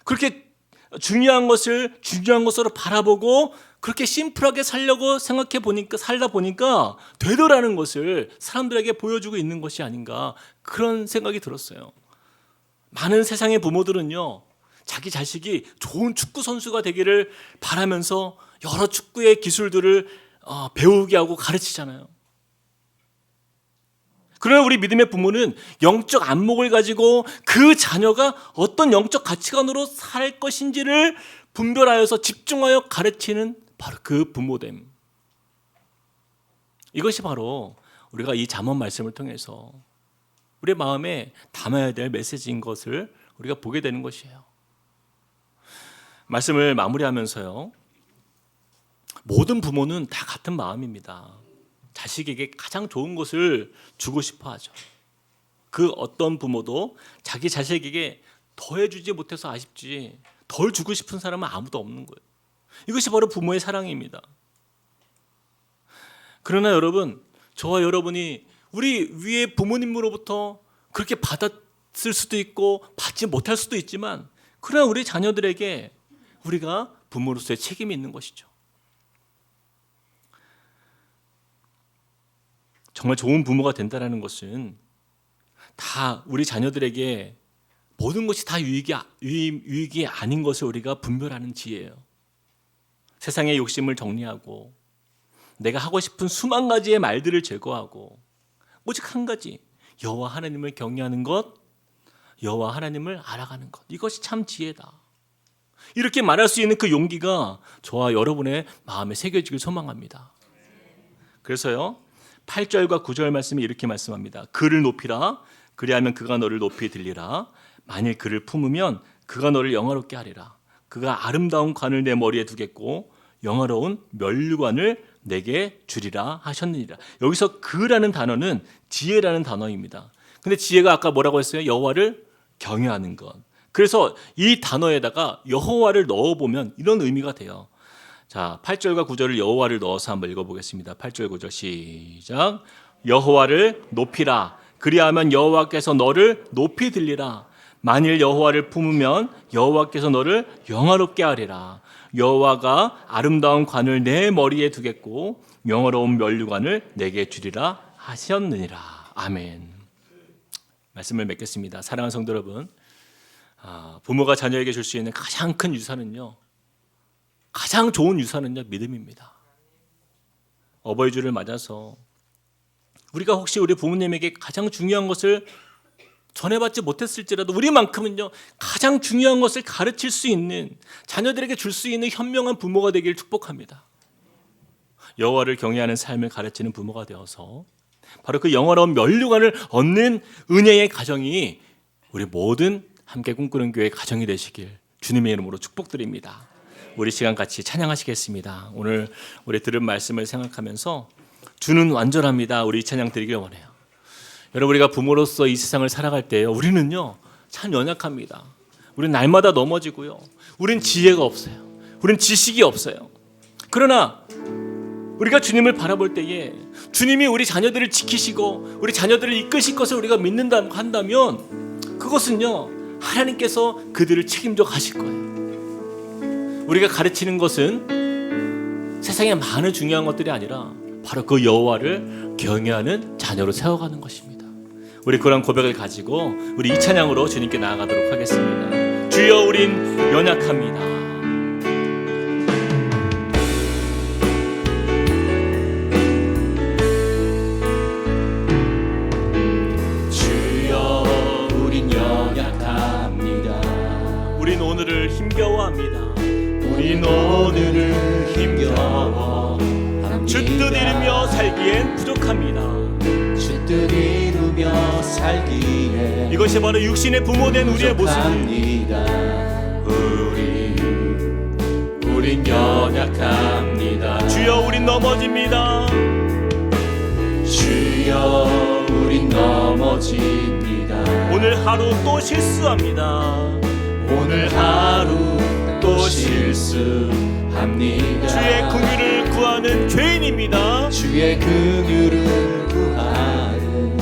그렇게 중요한 것을 중요한 것으로 바라보고 그렇게 심플하게 살려고 살다 보니까 되더라는 것을 사람들에게 보여주고 있는 것이 아닌가 그런 생각이 들었어요. 많은 세상의 부모들은요 자기 자식이 좋은 축구 선수가 되기를 바라면서 여러 축구의 기술들을 배우게 하고 가르치잖아요. 그러나 우리 믿음의 부모는 영적 안목을 가지고 그 자녀가 어떤 영적 가치관으로 살 것인지를 분별하여서 집중하여 가르치는 바로 그 부모됨. 이것이 바로 우리가 이 잠언 말씀을 통해서 우리의 마음에 담아야 될 메시지인 것을 우리가 보게 되는 것이에요. 말씀을 마무리하면서요, 모든 부모는 다 같은 마음입니다. 자식에게 가장 좋은 것을 주고 싶어 하죠. 그 어떤 부모도 자기 자식에게 더 해주지 못해서 아쉽지 덜 주고 싶은 사람은 아무도 없는 거예요. 이것이 바로 부모의 사랑입니다. 그러나 여러분, 저와 여러분이 우리 위에 부모님으로부터 그렇게 받았을 수도 있고 받지 못할 수도 있지만 그러나 우리 자녀들에게 우리가 부모로서의 책임이 있는 것이죠. 정말 좋은 부모가 된다는 것은 다 우리 자녀들에게 모든 것이 다 유익이 아닌 것을 우리가 분별하는 지혜예요. 세상의 욕심을 정리하고 내가 하고 싶은 수만 가지의 말들을 제거하고 오직 한 가지, 여호와 하나님을 경외하는 것, 여호와 하나님을 알아가는 것, 이것이 참 지혜다. 이렇게 말할 수 있는 그 용기가 저와 여러분의 마음에 새겨지길 소망합니다. 그래서요 8절과 9절 말씀이 이렇게 말씀합니다. 그를 높이라, 그리하면 그가 너를 높이 들리라. 만일 그를 품으면 그가 너를 영화롭게 하리라. 그가 아름다운 관을 내 머리에 두겠고 영화로운 면류관을 내게 주리라 하셨느니라. 여기서 그라는 단어는 지혜라는 단어입니다. 근데 지혜가 아까 뭐라고 했어요? 여호와를 경외하는 것. 그래서 이 단어에다가 여호와를 넣어보면 이런 의미가 돼요. 자, 8절과 9절을 여호와를 넣어서 한번 읽어보겠습니다. 8절 9절 시작. 여호와를 높이라, 그리하면 여호와께서 너를 높이 들리라. 만일 여호와를 품으면 여호와께서 너를 영화롭게 하리라. 여호와가 아름다운 관을 내 머리에 두겠고 영화로운 면류관을 내게 주리라 하셨느니라. 아멘. 말씀을 맺겠습니다. 사랑하는 성도 여러분, 부모가 자녀에게 줄 수 있는 가장 큰 유산은요, 가장 좋은 유산은요 믿음입니다. 어버이 주를 맞아서 우리가 혹시 우리 부모님에게 가장 중요한 것을 전해받지 못했을지라도 우리만큼은요 가장 중요한 것을 가르칠 수 있는, 자녀들에게 줄 수 있는 현명한 부모가 되기를 축복합니다. 여호와를 경외하는 삶을 가르치는 부모가 되어서 바로 그 영화로운 면류관을 얻는 은혜의 가정이 우리 모든 함께 꿈꾸는 교회 가정이 되시길 주님의 이름으로 축복드립니다. 우리 시간 같이 찬양하시겠습니다. 오늘 우리 들은 말씀을 생각하면서 주는 완전합니다. 우리 찬양 드리길 원해요. 여러분, 우리가 부모로서 이 세상을 살아갈 때요, 우리는요 참 연약합니다. 우리는 날마다 넘어지고요, 우리는 지혜가 없어요, 우리는 지식이 없어요. 그러나 우리가 주님을 바라볼 때에 주님이 우리 자녀들을 지키시고 우리 자녀들을 이끄실 것을 우리가 믿는다 한다면 그것은요 하나님께서 그들을 책임져 가실 거예요. 우리가 가르치는 것은 세상에 많은 중요한 것들이 아니라 바로 그 여호와를 경외하는 자녀로 세워가는 것입니다. 우리 그런 고백을 가지고 우리 이 찬양으로 주님께 나아가도록 하겠습니다. 주여, 우린 연약합니다. 우린 오늘을 힘겨워합니다. 우린 오늘을 힘겨워합니다. 주 뜻 이루며 살기엔 부족합니다. 주 뜻 이루며 살기엔 이것이 바로 육신의 부모된 우리의 모습입니다. 우린 연약합니다. 주여, 우린 넘어집니다. 주여, 우린 넘어집니다. 오늘 하루 또 실수합니다. 오늘 하루 또 실수합니다. 주의 긍휼을 구하는 죄인입니다. 주의 긍휼을 구하는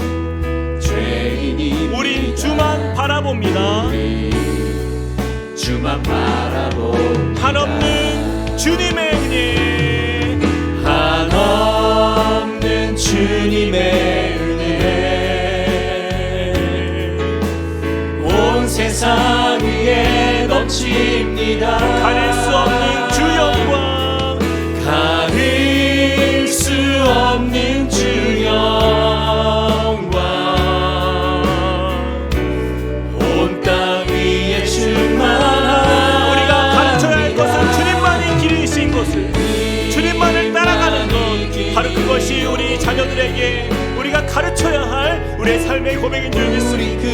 죄인입니다. 우린 주만 바라봅니다. 우리 주만 바라봅니다. 한없는 주님의 은혜, 한없는 주님의 은혜 온 세상 위에 넘칩니다. 가릴 수 없는 주 영광, 가릴 수 없는 주 영광 온 땅 위에 충만한 우리가 가르쳐야 할 것은 주님만이 길이신 것을, 주님만을 따라가는 것, 바로 그것이 우리 자녀들에게 우리가 가르쳐야 할 우리의 삶의 고백인 줄 믿습니다.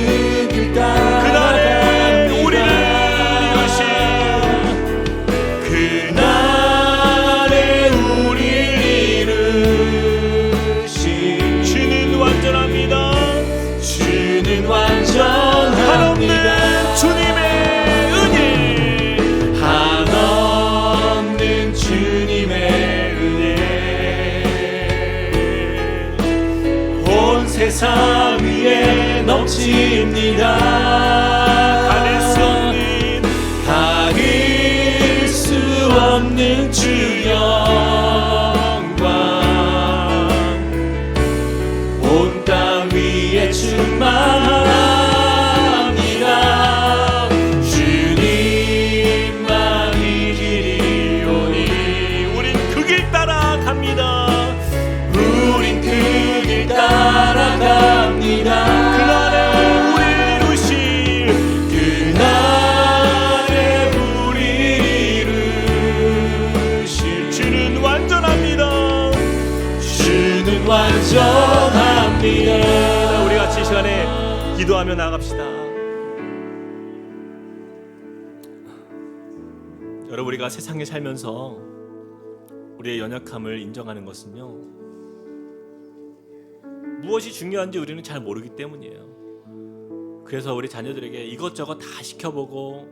그날에 우리를 이루신, 그날에 우리를 이루신 주는 완전합니다. 주는 완전합니다. 한없는 주님의 은혜, 한없는 주님의 은혜 온 세상 위에 넘칩니다. 가릴 수 없는 주 영광 온 땅 위에 충만합니다. 주님만이 길이오니 우린 그 길 따라 갑니다. 우린 그 길 따라갑니다. 그날에 우리를 이루신, 그날에 우리를 이루신 주는 완전합니다. 주는 완전합니다. 우리 같이 이 시간에 기도하며 나아갑시다. 여러분, 우리가 세상에 살면서 우리의 연약함을 인정하는 것은요, 무엇이 중요한지 우리는 잘 모르기 때문이에요. 그래서 우리 자녀들에게 이것저것 다 시켜보고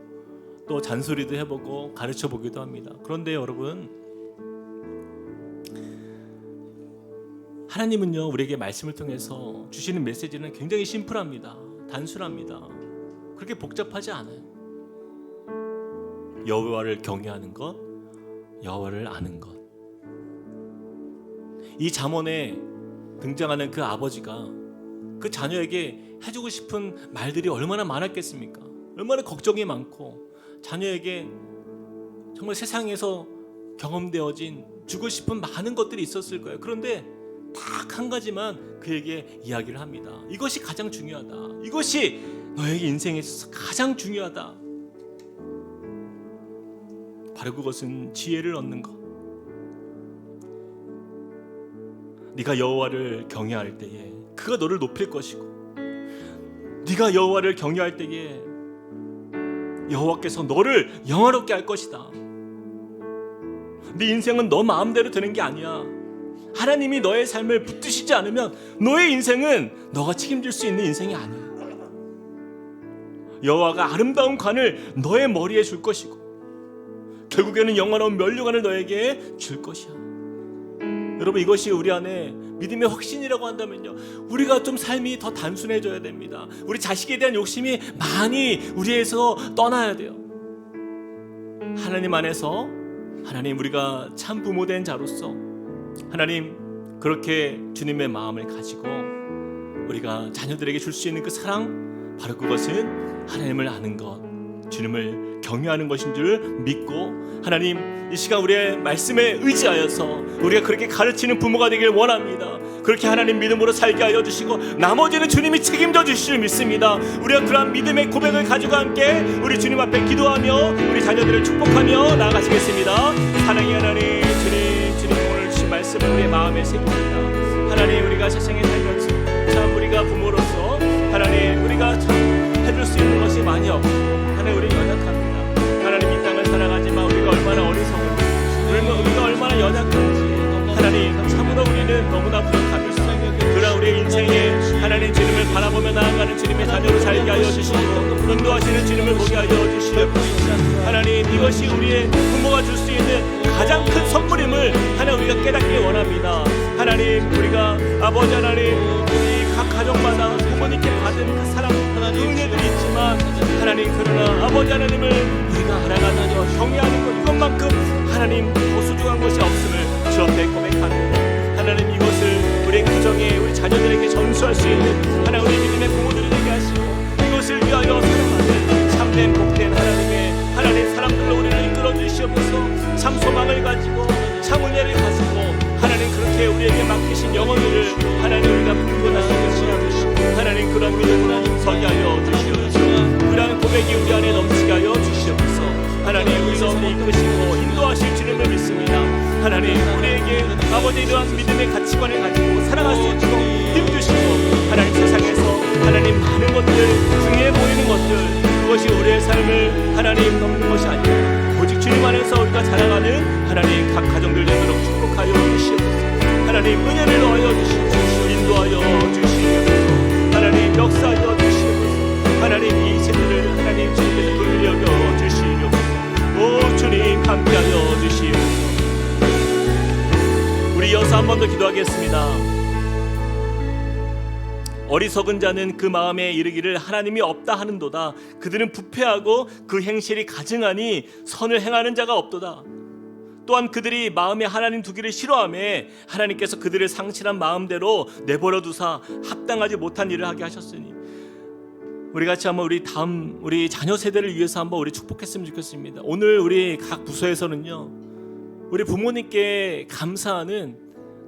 또 잔소리도 해보고 가르쳐보기도 합니다. 그런데 여러분, 하나님은요 우리에게 말씀을 통해서 주시는 메시지는 굉장히 심플합니다. 단순합니다. 그렇게 복잡하지 않아요. 여호와를 경외하는 것, 여호와를 아는 것. 이 잠언에 등장하는 그 아버지가 그 자녀에게 해주고 싶은 말들이 얼마나 많았겠습니까? 얼마나 걱정이 많고 자녀에게 정말 세상에서 경험되어진 주고 싶은 많은 것들이 있었을 거예요. 그런데 딱 한 가지만 그에게 이야기를 합니다. 이것이 가장 중요하다. 이것이 너에게 인생에 있어서 가장 중요하다. 바로 그것은 지혜를 얻는 것. 네가 여호와를 경외할 때에 그가 너를 높일 것이고, 네가 여호와를 경외할 때에 여호와께서 너를 영화롭게 할 것이다. 네 인생은 너 마음대로 되는 게 아니야. 하나님이 너의 삶을 붙드시지 않으면 너의 인생은 너가 책임질 수 있는 인생이 아니야. 여호와가 아름다운 관을 너의 머리에 줄 것이고, 결국에는 영원한 면류관을 너에게 줄 것이야. 여러분, 이것이 우리 안에 믿음의 확신이라고 한다면요, 우리가 좀 삶이 더 단순해져야 됩니다. 우리 자식에 대한 욕심이 많이 우리에서 떠나야 돼요. 하나님 안에서, 하나님, 우리가 참 부모된 자로서 하나님, 그렇게 주님의 마음을 가지고 우리가 자녀들에게 줄 수 있는 그 사랑, 바로 그것은 하나님을 아는 것, 주님을 경외하는 것인 줄 믿고, 하나님, 이 시간 우리의 말씀에 의지하여서 우리가 그렇게 가르치는 부모가 되길 원합니다. 그렇게 하나님 믿음으로 살게 하여 주시고, 나머지는 주님이 책임져 주실 줄 믿습니다. 우리가 그러한 믿음의 고백을 가지고 함께 우리 주님 앞에 기도하며 우리 자녀들을 축복하며 나아가시겠습니다. 사랑의 하나님, 주님 오늘 주신 말씀을 우리의 마음에 새깁니다. 하나님, 우리가 세상에 살면서 참 우리가 부모로서 하나님, 우리가 참 해줄 수 있는 것이 많이 없고, 하나님, 우리는 연약합니다. 하나님, 이 땅을 살아가지만 우리가 얼마나 어리석은지, 우리가 얼마나 연약한지, 하나님, 참으로 우리는 너무나 부족합니다. 그러나 우리의 인생에 하나님 주님을 바라보며 나아가는 주님의 자녀로 살게 하여 주시고, 인도하시는 주님을 보게 하여 주시옵소서. 하나님, 이것이 우리의 부모가 줄 수 있는 가장 큰 선물임을 하나님 우리가 깨닫기 원합니다. 하나님, 우리가 아버지 하나님, 우리 각 가정마다 부모님께 받은 그 사랑, 그 은혜들이 있지만, 하나님, 그러나 아버지 하나님을 우리가 알아가는 것, 경외하는 것, 이것만큼 하나님 더 소중한 것이 없음을 주 앞에 고백합니다. 하나님, 이것을 우리 가정에, 우리 자녀들에게 전수할 수 있는 하나님, 우리 믿음의 부모들이 되게 하시고, 이것을 위하여 살아가는 참된 복된 하나님 사람들로 우리를 이끌어 주시옵소서. 참 소망을 가지고, 참 은혜를 가지고, 하나님 그렇게 우리에게 맡기신 영혼들을 하나님 우리가 품고 나가게 주시옵소서. 하나님, 그런 믿음으로 서게 하여 주시옵소서. 그런 고백이 우리 안에 넘치게 하여 주시옵소서. 하나님, 우리 가운데 이끄시고 인도하실 주님을 믿습니다. 하나님, 우리에게 아버지 이러한 믿음의 가치관을 가지고 살아갈 수 있도록 힘주시고, 하나님, 세상에서 하나님 많은 것들, 중요해 보이는 것들, 그것이 우리의 삶을 하나님 넘는 것이 아니라 오직 주님 안에서 우리가 자라가는 하나님 각 가정들 되도록 축복하여 주시옵소서. 하나님, 은혜를 넣어 주시옵소서. 인도하여 주시옵소서. 하나님, 역사하여 주시옵소서. 하나님, 이 세대를 하나님 주님께서 돌려겨 주시옵소서. 오 주님, 함께하여 주시옵소서. 우리 이어서 한 번 더 기도하겠습니다. 어리석은 자는 그 마음에 이르기를 하나님이 없다 하는도다. 그들은 부패하고 그 행실이 가증하니 선을 행하는 자가 없도다. 또한 그들이 마음에 하나님 두기를 싫어하며 하나님께서 그들을 상실한 마음대로 내버려 두사 합당하지 못한 일을 하게 하셨으니, 우리 같이 한번 우리 자녀 세대를 위해서 한번 우리 축복했으면 좋겠습니다. 오늘 우리 각 부서에서는요, 우리 부모님께 감사하는,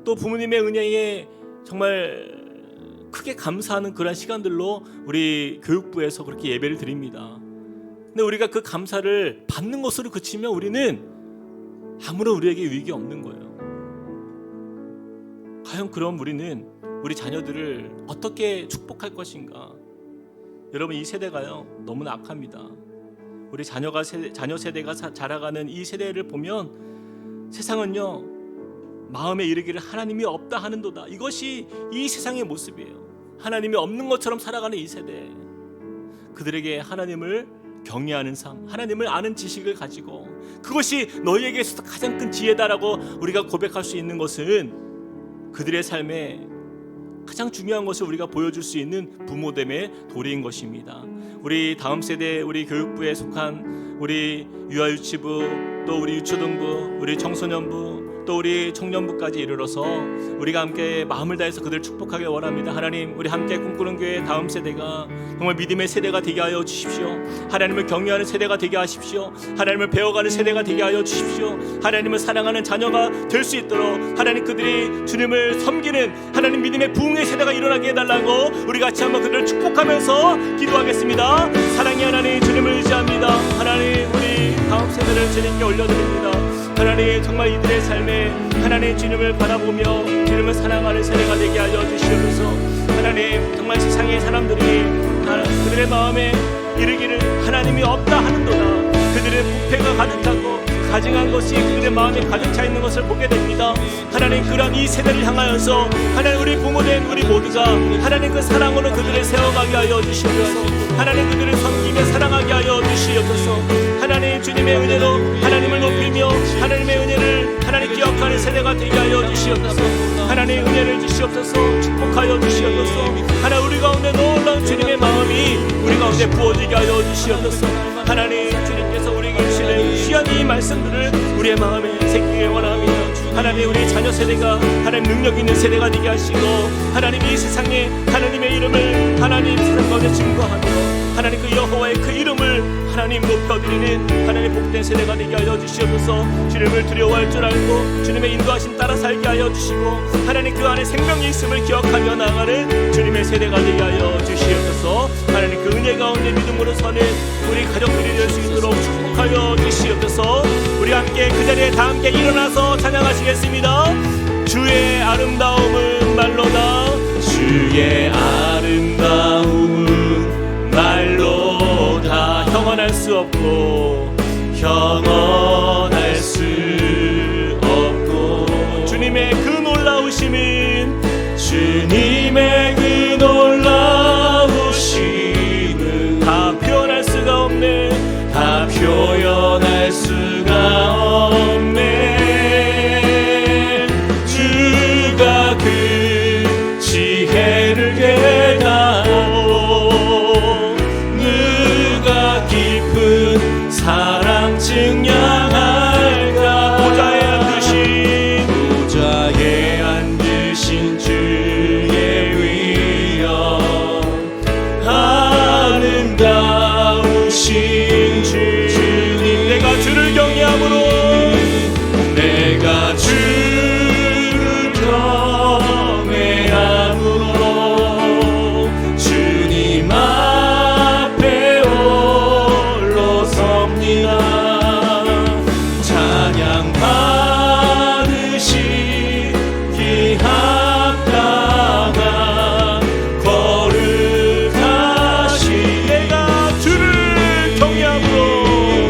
또 부모님의 은혜에 정말 크게 감사하는 그런 시간들로 우리 교육부에서 그렇게 예배를 드립니다. 근데 우리가 그 감사를 받는 것으로 그치면 우리는 아무런 우리에게 유익이 없는 거예요. 과연 그럼 우리는 우리 자녀들을 어떻게 축복할 것인가? 여러분, 이 세대가요 너무나 악합니다. 우리 자녀 세대가 자라가는 이 세대를 보면 세상은요, 마음에 이르기를 하나님이 없다 하는도다. 이것이 이 세상의 모습이에요. 하나님이 없는 것처럼 살아가는 이 세대, 그들에게 하나님을 경외하는 삶, 하나님을 아는 지식을 가지고 그것이 너희에게 있어서 가장 큰 지혜다라고 우리가 고백할 수 있는 것은 그들의 삶에 가장 중요한 것을 우리가 보여줄 수 있는 부모됨의 도리인 것입니다. 우리 다음 세대, 우리 교육부에 속한 우리 유아유치부, 또 우리 유초등부, 우리 청소년부, 또 우리 청년부까지 이르러서 우리가 함께 마음을 다해서 그들을 축복하길 원합니다. 하나님, 우리 함께 꿈꾸는 교회 다음 세대가 정말 믿음의 세대가 되게 하여 주십시오. 하나님을 경외하는 세대가 되게 하십시오. 하나님을 배워가는 세대가 되게 하여 주십시오. 하나님을 사랑하는 자녀가 될 수 있도록 하나님, 그들이 주님을 섬기는 하나님 믿음의 부흥의 세대가 일어나게 해달라고 우리 같이 한번 그들을 축복하면서 기도하겠습니다. 사랑의 하나님, 주님을 의지합니다. 하나님, 우리 다음 세대를 주님께 올려드립니다. 하나님, 정말 이들의 삶에 하나님 주님을 바라보며 주님을 사랑하는 세대가 되게 하여 주시옵소서. 하나님, 정말 세상의 사람들이 그들의 마음에 이르기를 하나님이 없다 하는도다, 그들의 부패가 가득 차고 가증한 것이 그들의 마음에 가득 차 있는 것을 보게 됩니다. 하나님, 그런 이 세대를 향하여서 하나님, 우리 부모된 우리 모두가 하나님 그 사랑으로 그들을 세워가게 하여 주시옵소서. 하나님, 그들을 섬기며 사랑하게 하여 주시옵소서. 하나님, 주님의 은혜로 하나님을 높이며 하나님의 은혜를 하나님 기억하는 세대가 되게 하여 주시옵소서. 하나님, 은혜를 주시옵소서. 축복하여 주시옵소서. 하나님, 우리 가운데 놀라운 주님의 마음이 우리 가운데 부어지게 하여 주시옵소서. 하나님, 주님께서 우리에게 주시는 귀한 이 말씀들을 우리의 마음에 새기길 원합니다. 하나님, 우리 자녀 세대가 하나님 능력 있는 세대가 되게 하시고 하나님, 이 세상에 하나님의 이름을 하나님 세상 가운데 증거하며 하나님 그 여호와의 그 이름을 하나님 높여드리는 하나님 복된 세대가 되게 하여 주시옵소서. 주님을 두려워할 줄 알고 주님의 인도하심 따라 살게 하여 주시고 하나님 그 안에 생명이 있음을 기억하며 나가는 주님의 세대가 되게 하여 주시옵소서. 하나님, 그 은혜 가운데 믿음으로 서는 우리 가족들이 될 수 있도록 축복하여 주시옵소서. 우리 함께 그 자리에 다 함께 일어나서 찬양하시겠습니다. 주의 아름다움은 말로다. 주의 아름다움은 말로 다 형언할 수 없고 형언할 수 없고 주님의 그 놀라우심은 주님의 그 놀라우심은 다 표현할 수가 없네. 다 표현할 수가 없네. 주가 그 지혜를 깨닫고 누가 깊은 사랑 증량할까. 보좌에 앉으신 주의 위엄 아름다우신 주님, 내가 주를 경외함으로 내가 주를 경외함으로 주님 앞에 홀로 섭니다. 찬양 받으시기 합당한 거룩하신 내가 주를 경외함으로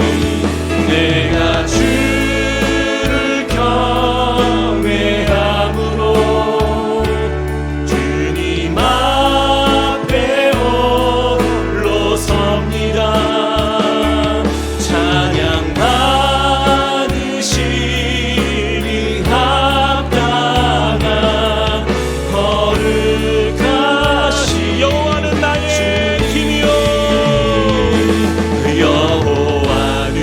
내가 주를 경외함으로 주님 앞에 홀로 섭니다. 찬양 받으시기 합당한 거룩하신 여호와는 나의 힘이요 여호와는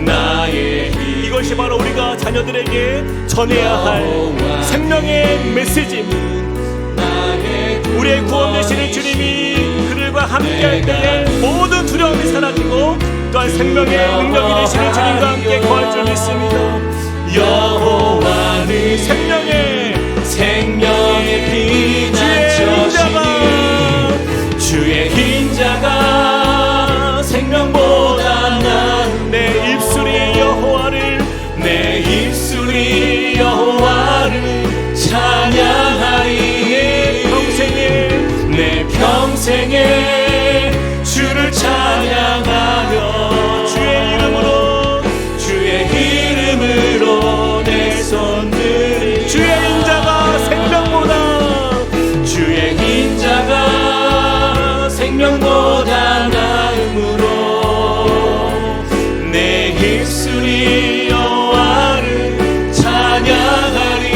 나의 힘. 이것이 바로 우리가 자녀들에게 전해야 할 생명의 메시지입니다. 우리의 구원 되시는 주님이 그들과 함께할 때에 모든 두려움이 사라지고 또한 생명의 능력이 되시는 주님과 함께 거할 줄 믿습니다. 여호와는 생명의 피난처시니 주의 인자가 생명보다 나은 내 입술이 여호와를 내 입술이 여호와를 찬양하리. 내 평생에 주를 찬양하며 주의 이름으로 내 손들이 주의 인자가 생명보다 나음으로 내 입술이 여호와를 찬양하리.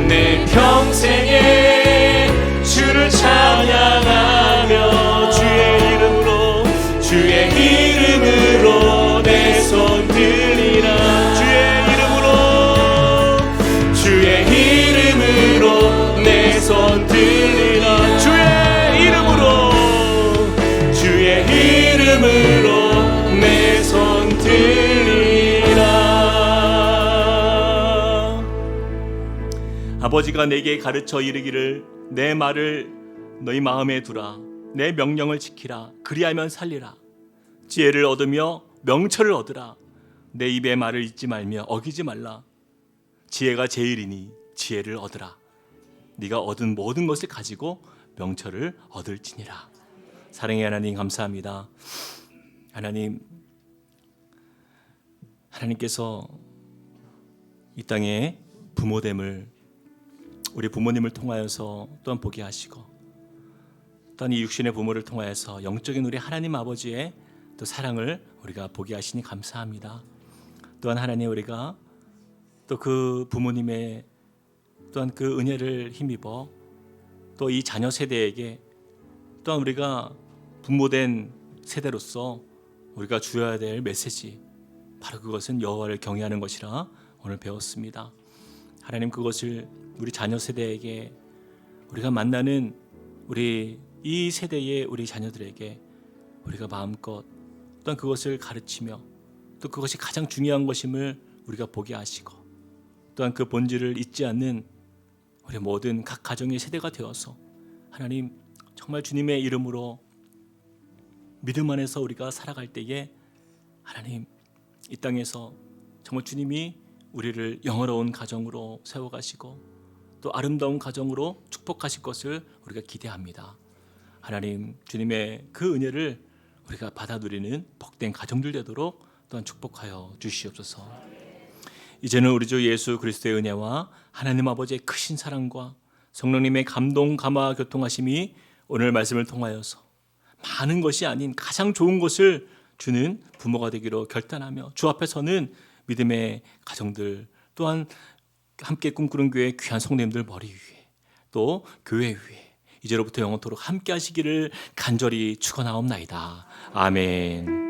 내 평생에 주를 찬양 들리라. 주의 이름으로 내 손 들리라. 아버지가 내게 가르쳐 이르기를 내 말을 너희 마음에 두라. 내 명령을 지키라. 그리하면 살리라. 지혜를 얻으며 명철을 얻으라. 내 입의 말을 잊지 말며 어기지 말라. 지혜가 제일이니 지혜를 얻으라. 네가 얻은 모든 것을 가지고 명철을 얻을지니라. 사랑의 하나님, 감사합니다. 하나님께서 이 땅에 부모됨을, 우리 부모님을 통하여서 또한 보게 하시고, 또한 이 육신의 부모를 통하여서 영적인 우리 하나님 아버지의 또 사랑을 우리가 보게 하시니 감사합니다. 또한 하나님, 우리가 또 그 부모님의 또한 그 은혜를 힘입어 또 이 자녀 세대에게 또한 우리가 부모된 세대로서 우리가 주어야 될 메시지, 바로 그것은 여호와를 경외하는 것이라 오늘 배웠습니다. 하나님, 그것을 우리 자녀 세대에게, 우리가 만나는 우리 이 세대의 우리 자녀들에게 우리가 마음껏 또한 그것을 가르치며 또 그것이 가장 중요한 것임을 우리가 보게 하시고, 또한 그 본질을 잊지 않는 우리 모든 각 가정의 세대가 되어서 하나님, 정말 주님의 이름으로 믿음 안에서 우리가 살아갈 때에 하나님, 이 땅에서 정말 주님이 우리를 영화로운 가정으로 세워가시고 또 아름다운 가정으로 축복하실 것을 우리가 기대합니다. 하나님, 주님의 그 은혜를 우리가 받아 누리는 복된 가정들 되도록 또한 축복하여 주시옵소서. 이제는 우리 주 예수 그리스도의 은혜와 하나님 아버지의 크신 사랑과 성령님의 감동, 감화, 교통하심이 오늘 말씀을 통하여서 많은 것이 아닌 가장 좋은 것을 주는 부모가 되기로 결단하며 주 앞에 서는 믿음의 가정들, 또한 함께 꿈꾸는 교회 귀한 성도님들 머리 위에, 또 교회 위에 이제로부터 영원토록 함께 하시기를 간절히 축원하옵나이다. 아멘.